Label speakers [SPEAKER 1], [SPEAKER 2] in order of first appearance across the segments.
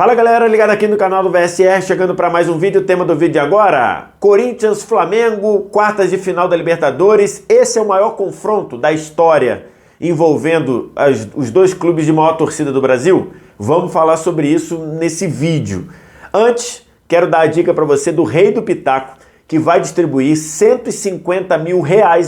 [SPEAKER 1] Fala galera, ligado aqui no canal do VSR, chegando para mais um vídeo. O tema do vídeo de agora: Corinthians, Flamengo, quartas de final da Libertadores. Esse é o maior confronto da história envolvendo os dois clubes de maior torcida do Brasil. Vamos falar sobre isso nesse vídeo. Antes, quero dar a dica para você do Rei do Pitaco, que vai distribuir R$150 mil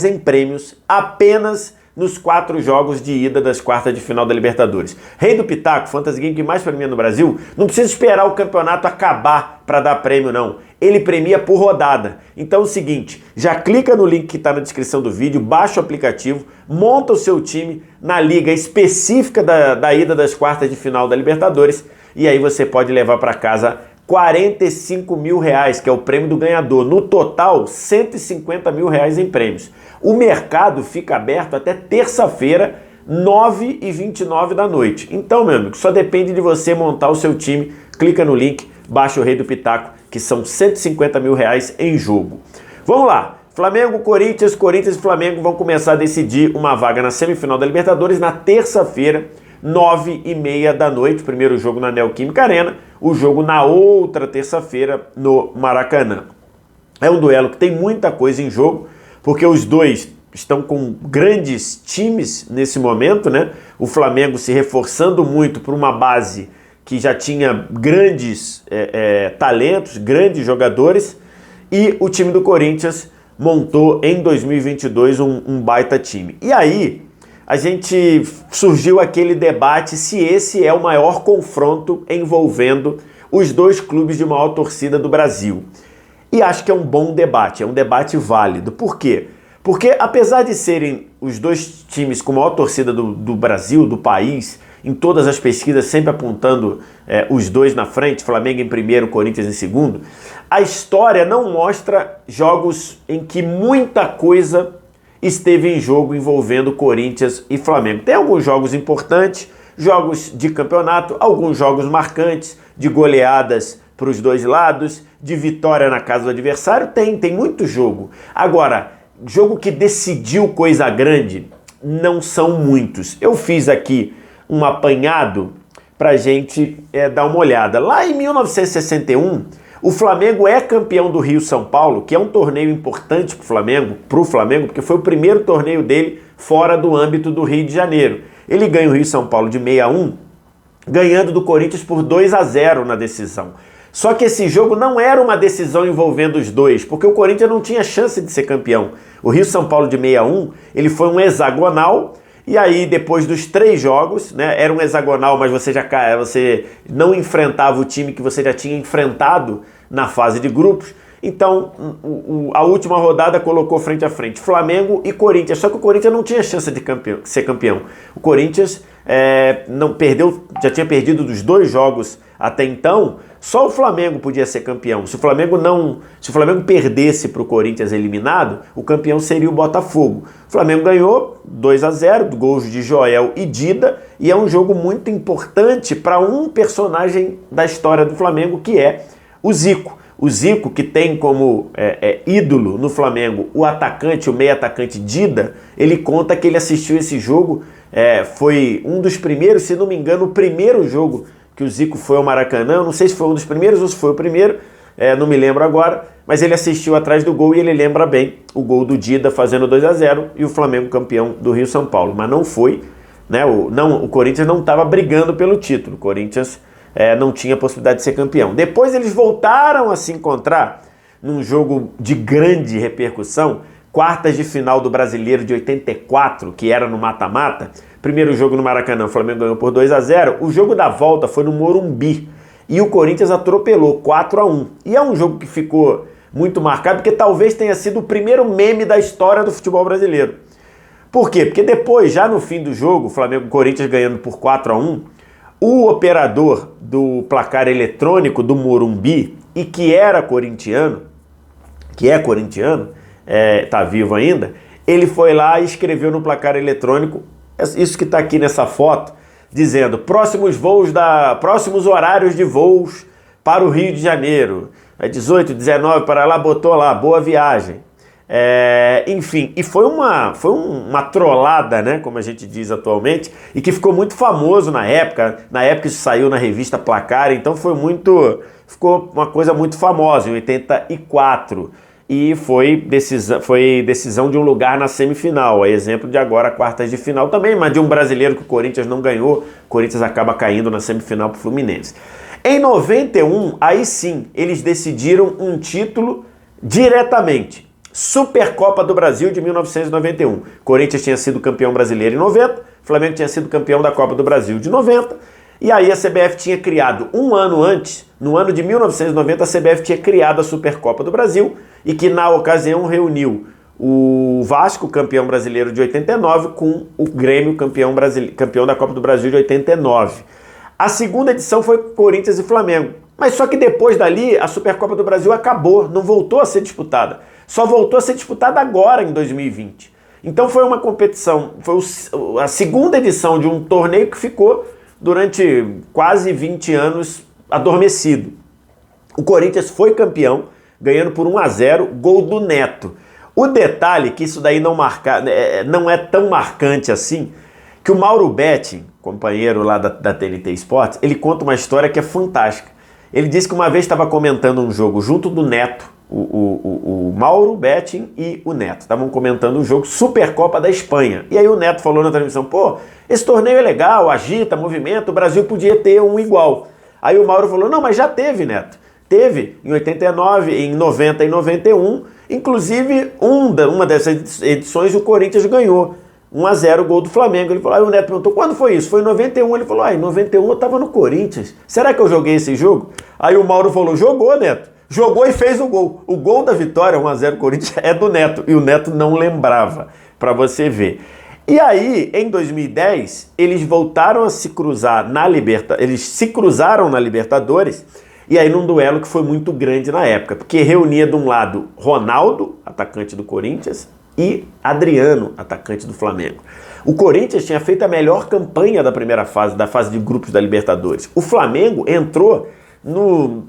[SPEAKER 1] em prêmios apenas nos 4 jogos de ida das quartas de final da Libertadores. Rei do Pitaco, fantasy game que mais premia no Brasil, não precisa esperar o campeonato acabar para dar prêmio não. Ele premia por rodada. Então é o seguinte, já clica no link que está na descrição do vídeo, baixa o aplicativo, monta o seu time na liga específica da ida das quartas de final da Libertadores e aí você pode levar para casa R$45 mil, que é o prêmio do ganhador. No total, R$150 mil em prêmios. O mercado fica aberto até terça-feira, 9h29 da noite. Então, meu amigo, só depende de você montar o seu time. Clica no link, baixa o Rei do Pitaco, que são R$150 mil em jogo. Vamos lá. Flamengo, Corinthians e Flamengo vão começar a decidir uma vaga na semifinal da Libertadores na terça-feira, 9h30 da noite, primeiro jogo na Neoquímica Arena, o jogo na outra terça-feira no Maracanã. É um duelo que tem muita coisa em jogo, porque os dois estão com grandes times nesse momento, né? O Flamengo se reforçando muito por uma base que já tinha grandes talentos, grandes jogadores, e o time do Corinthians montou em 2022 um baita time. E aí surgiu aquele debate se esse é o maior confronto envolvendo os dois clubes de maior torcida do Brasil. E acho que é um bom debate, é um debate válido. Por quê? Porque apesar de serem os dois times com maior torcida do Brasil, do país, em todas as pesquisas sempre apontando os dois na frente, Flamengo em primeiro, Corinthians em segundo, a história não mostra jogos em que muita coisa esteve em jogo envolvendo Corinthians e Flamengo. Tem alguns jogos importantes, jogos de campeonato, alguns jogos marcantes, de goleadas para os dois lados, de vitória na casa do adversário, tem muito jogo. Agora, jogo que decidiu coisa grande, não são muitos. Eu fiz aqui um apanhado para a gente dar uma olhada. Lá em 1961, o Flamengo é campeão do Rio-São Paulo, que é um torneio importante para o Flamengo, porque foi o primeiro torneio dele fora do âmbito do Rio de Janeiro. Ele ganha o Rio-São Paulo de 61, ganhando do Corinthians por 2-0 na decisão. Só que esse jogo não era uma decisão envolvendo os dois, porque o Corinthians não tinha chance de ser campeão. O Rio-São Paulo de 61, ele foi um hexagonal, e aí depois dos 3 jogos, né, era um hexagonal, mas você não enfrentava o time que você já tinha enfrentado na fase de grupos. Então a última rodada colocou frente a frente Flamengo e Corinthians, só que o Corinthians não tinha chance de ser campeão. O Corinthians já tinha perdido dos 2 jogos até então, só o Flamengo podia ser campeão. Se o Flamengo perdesse para o Corinthians eliminado, o campeão seria o Botafogo. O Flamengo ganhou 2-0, gols de Joel e Dida, e é um jogo muito importante para um personagem da história do Flamengo, que é o Zico. O Zico, que tem como ídolo no Flamengo o meio-atacante Dida, ele conta que ele assistiu esse jogo, foi um dos primeiros, se não me engano, o primeiro jogo que o Zico foi ao Maracanã, não sei se foi um dos primeiros ou se foi o primeiro, não me lembro agora, mas ele assistiu atrás do gol e ele lembra bem o gol do Dida fazendo 2-0 e o Flamengo campeão do Rio-São Paulo, mas não foi, né? O Corinthians não estava brigando pelo título, o Corinthians não tinha possibilidade de ser campeão. Depois eles voltaram a se encontrar num jogo de grande repercussão, quartas de final do Brasileiro de 84, que era no mata-mata. Primeiro jogo no Maracanã, o Flamengo ganhou por 2-0. O jogo da volta foi no Morumbi e o Corinthians atropelou 4-1. E é um jogo que ficou muito marcado, porque talvez tenha sido o primeiro meme da história do futebol brasileiro. Por quê? Porque depois, já no fim do jogo, o Flamengo e o Corinthians ganhando por 4-1, o operador do placar eletrônico do Morumbi, e que é corintiano, tá vivo ainda, ele foi lá e escreveu no placar eletrônico, isso que está aqui nessa foto, dizendo próximos horários de voos para o Rio de Janeiro, 18, 19 para lá, botou lá, boa viagem. Enfim, e foi uma trollada, né, como a gente diz atualmente, e que ficou muito famoso na época isso saiu na revista Placar, então ficou uma coisa muito famosa, em 84, e foi decisão de um lugar na semifinal, exemplo de agora, quartas de final também, mas de um brasileiro que o Corinthians não ganhou, o Corinthians acaba caindo na semifinal pro Fluminense. Em 91, aí sim, eles decidiram um título diretamente. Supercopa do Brasil de 1991. Corinthians tinha sido campeão brasileiro em 90, Flamengo tinha sido campeão da Copa do Brasil de 90, e aí a CBF tinha criado um ano antes, no ano de 1990, a CBF tinha criado a Supercopa do Brasil, e que na ocasião reuniu o Vasco, campeão brasileiro de 89, com o Grêmio, campeão da Copa do Brasil de 89. A segunda edição foi Corinthians e Flamengo, mas só que depois dali a Supercopa do Brasil acabou, não voltou a ser disputada. Só voltou a ser disputada agora, em 2020. Então foi uma competição, foi a segunda edição de um torneio que ficou durante quase 20 anos adormecido. O Corinthians foi campeão, ganhando por 1-0, gol do Neto. O detalhe, que isso daí não é tão marcante assim, que o Mauro Betting, companheiro lá da TNT Esportes, ele conta uma história que é fantástica. Ele disse que uma vez estava comentando um jogo junto do Neto, o Mauro Betting e o Neto estavam comentando um jogo Supercopa da Espanha. E aí o Neto falou na transmissão, pô, esse torneio é legal, agita, movimenta, o Brasil podia ter um igual. Aí o Mauro falou, não, mas já teve, Neto. Teve em 89, em 90 e 91, inclusive uma dessas edições o Corinthians ganhou. 1-0, gol do Flamengo. Ele falou, aí o Neto perguntou, quando foi isso? Foi em 91. Ele falou, em 91 eu tava no Corinthians. Será que eu joguei esse jogo? Aí o Mauro falou, jogou, Neto. Jogou e fez o gol. O gol da vitória, 1-0 Corinthians, é do Neto. E o Neto não lembrava, pra você ver. E aí, em 2010, eles voltaram a se cruzar eles se cruzaram na Libertadores, e aí num duelo que foi muito grande na época, porque reunia de um lado Ronaldo, atacante do Corinthians, e Adriano, atacante do Flamengo. O Corinthians tinha feito a melhor campanha da primeira fase, da fase de grupos da Libertadores. O Flamengo entrou no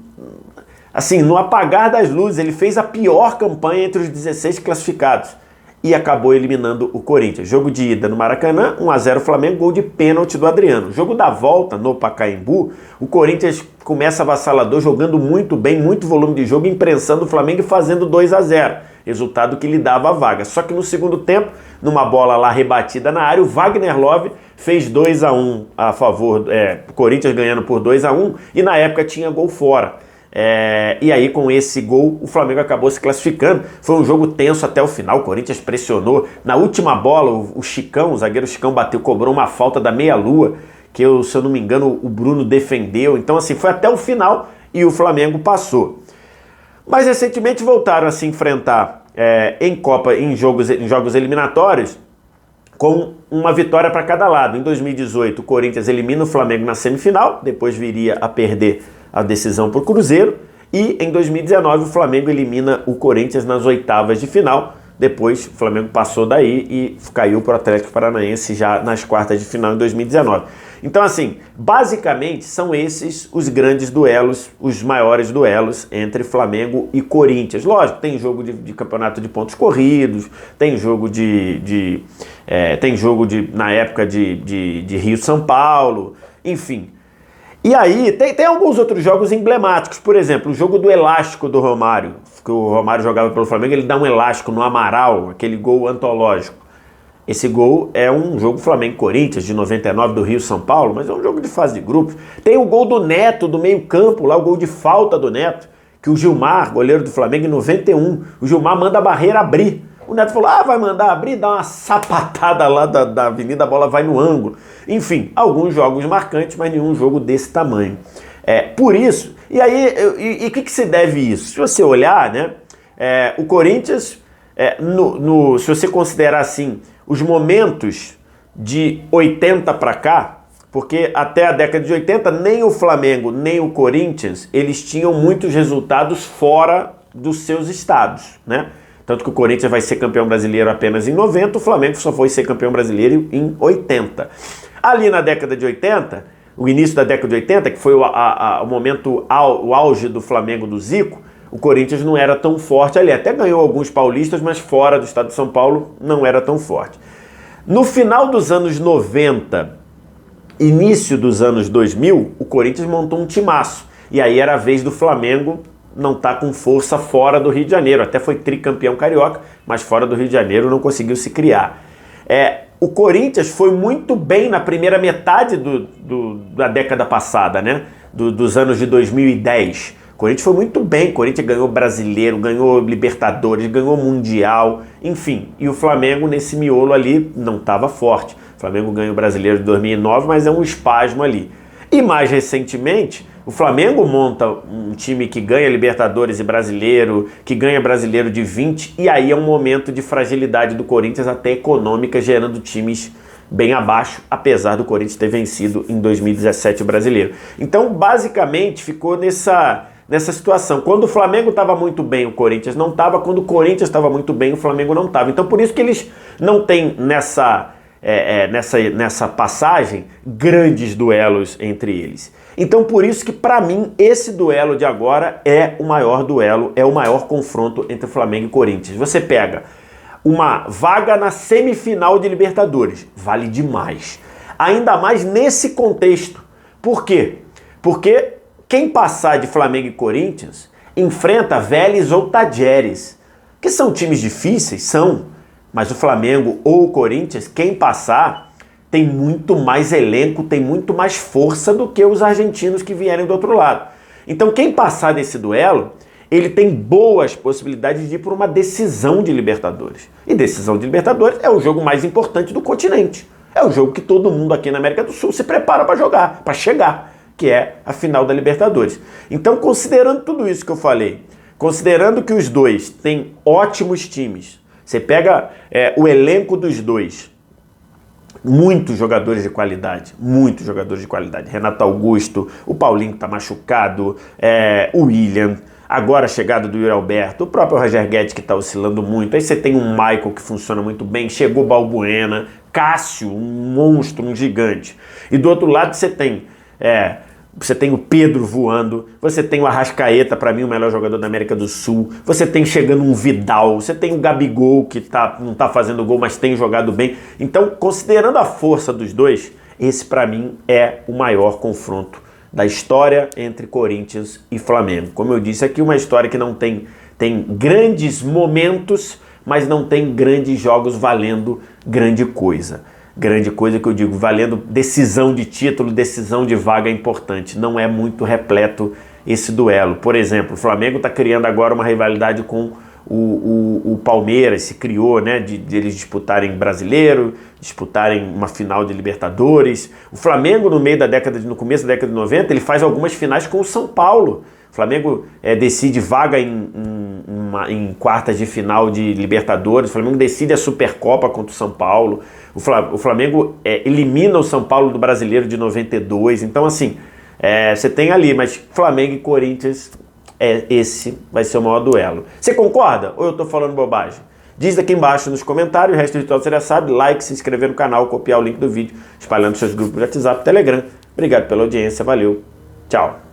[SPEAKER 1] apagar das luzes, ele fez a pior campanha entre os 16 classificados e acabou eliminando o Corinthians. Jogo de ida no Maracanã, 1-0 Flamengo, gol de pênalti do Adriano. Jogo da volta no Pacaembu, o Corinthians começa avassalador, jogando muito bem, muito volume de jogo, imprensando o Flamengo e fazendo 2-0. Resultado que lhe dava a vaga. Só que no segundo tempo, numa bola lá rebatida na área, o Wagner Love fez 2-1 a favor, Corinthians ganhando por 2-1, e na época tinha gol fora. E aí com esse gol o Flamengo acabou se classificando. Foi um jogo tenso até o final, o Corinthians pressionou. Na última bola o Chicão, o zagueiro Chicão cobrou uma falta da meia-lua, que se eu não me engano o Bruno defendeu. Então assim, foi até o final e o Flamengo passou. Mas recentemente voltaram a se enfrentar em jogos eliminatórios com uma vitória para cada lado. Em 2018 o Corinthians elimina o Flamengo na semifinal, depois viria a perder a decisão por Cruzeiro, e em 2019 o Flamengo elimina o Corinthians nas oitavas de final, depois o Flamengo passou daí e caiu para o Atlético Paranaense já nas quartas de final em 2019. Então assim, basicamente são esses os grandes duelos, os maiores duelos entre Flamengo e Corinthians. Lógico, tem jogo de campeonato de pontos corridos, tem jogo na época de Rio-São Paulo, enfim. E aí, tem alguns outros jogos emblemáticos, por exemplo, o jogo do elástico do Romário, que o Romário jogava pelo Flamengo, ele dá um elástico no Amaral, aquele gol antológico. Esse gol é um jogo Flamengo-Corinthians de 99 do Rio-São Paulo, mas é um jogo de fase de grupos. Tem o gol do Neto, do meio-campo, lá o gol de falta do Neto, que o Gilmar, goleiro do Flamengo, em 91, o Gilmar manda a barreira abrir. O Neto falou, vai mandar abrir, dá uma sapatada lá da avenida, a bola vai no ângulo. Enfim, alguns jogos marcantes, mas nenhum jogo desse tamanho. Por isso, e aí, o que se deve isso? Se você olhar, né, o Corinthians, se você considerar assim, os momentos de 80 para cá, porque até a década de 80, nem o Flamengo, nem o Corinthians, eles tinham muitos resultados fora dos seus estados, né? Tanto que o Corinthians vai ser campeão brasileiro apenas em 90, o Flamengo só foi ser campeão brasileiro em 80. Ali na década de 80, o início da década de 80, que foi o momento, o auge do Flamengo do Zico, o Corinthians não era tão forte ali. Até ganhou alguns paulistas, mas fora do estado de São Paulo não era tão forte. No final dos anos 90, início dos anos 2000, o Corinthians montou um timaço. E aí era a vez do Flamengo não tá com força fora do Rio de Janeiro. Até foi tricampeão carioca, mas fora do Rio de Janeiro não conseguiu se criar. O Corinthians foi muito bem na primeira metade da década passada, né? Dos anos de 2010. O Corinthians foi muito bem. O Corinthians ganhou Brasileiro, ganhou Libertadores, ganhou Mundial, enfim. E o Flamengo nesse miolo ali não estava forte. O Flamengo ganhou o Brasileiro de 2009, mas é um espasmo ali. E mais recentemente, o Flamengo monta um time que ganha Libertadores e Brasileiro, que ganha Brasileiro de 20, e aí é um momento de fragilidade do Corinthians, até econômica, gerando times bem abaixo, apesar do Corinthians ter vencido em 2017 o Brasileiro. Então, basicamente, ficou nessa situação. Quando o Flamengo estava muito bem, o Corinthians não estava. Quando o Corinthians estava muito bem, o Flamengo não estava. Então, por isso que eles não têm nessa passagem grandes duelos entre eles. Então por isso que para mim esse duelo de agora é o maior duelo, é o maior confronto entre Flamengo e Corinthians. Você pega uma vaga na semifinal de Libertadores, vale demais. Ainda mais nesse contexto. Por quê? Porque quem passar de Flamengo e Corinthians enfrenta Vélez ou Tajeres, que são times difíceis, são. Mas o Flamengo ou o Corinthians, quem passar, tem muito mais elenco, tem muito mais força do que os argentinos que vierem do outro lado. Então quem passar desse duelo, ele tem boas possibilidades de ir por uma decisão de Libertadores. E decisão de Libertadores é o jogo mais importante do continente. É o jogo que todo mundo aqui na América do Sul se prepara para jogar, para chegar, que é a final da Libertadores. Então, considerando tudo isso que eu falei, considerando que os dois têm ótimos times, você pega o elenco dos dois, muitos jogadores de qualidade, Renato Augusto, o Paulinho que tá machucado, o William, agora a chegada do Yuri Alberto, o próprio Roger Guedes que tá oscilando muito, aí você tem um Michael que funciona muito bem, chegou o Balbuena, Cássio, um monstro, um gigante. E do outro lado você tem o Pedro voando, você tem o Arrascaeta, para mim o melhor jogador da América do Sul, você tem chegando um Vidal, você tem o Gabigol que não tá fazendo gol, mas tem jogado bem. Então, considerando a força dos dois, esse para mim é o maior confronto da história entre Corinthians e Flamengo. Como eu disse aqui, uma história que não tem grandes momentos, mas não tem grandes jogos valendo grande coisa. Grande coisa que eu digo, valendo decisão de título, decisão de vaga importante. Não é muito repleto esse duelo. Por exemplo, o Flamengo está criando agora uma rivalidade com o Palmeiras, se criou, né, de eles disputarem Brasileiro, disputarem uma final de Libertadores. O Flamengo, no começo da década de 90, ele faz algumas finais com o São Paulo. O Flamengo decide vaga em quartas de final de Libertadores, o Flamengo decide a Supercopa contra o São Paulo, o Flamengo elimina o São Paulo do Brasileiro de 92, então assim, você tem ali, mas Flamengo e Corinthians, esse vai ser o maior duelo. Você concorda ou eu tô falando bobagem? Diz aqui embaixo nos comentários, o resto de tudo você já sabe, like, se inscrever no canal, copiar o link do vídeo, espalhando seus grupos de WhatsApp, Telegram. Obrigado pela audiência, valeu, tchau.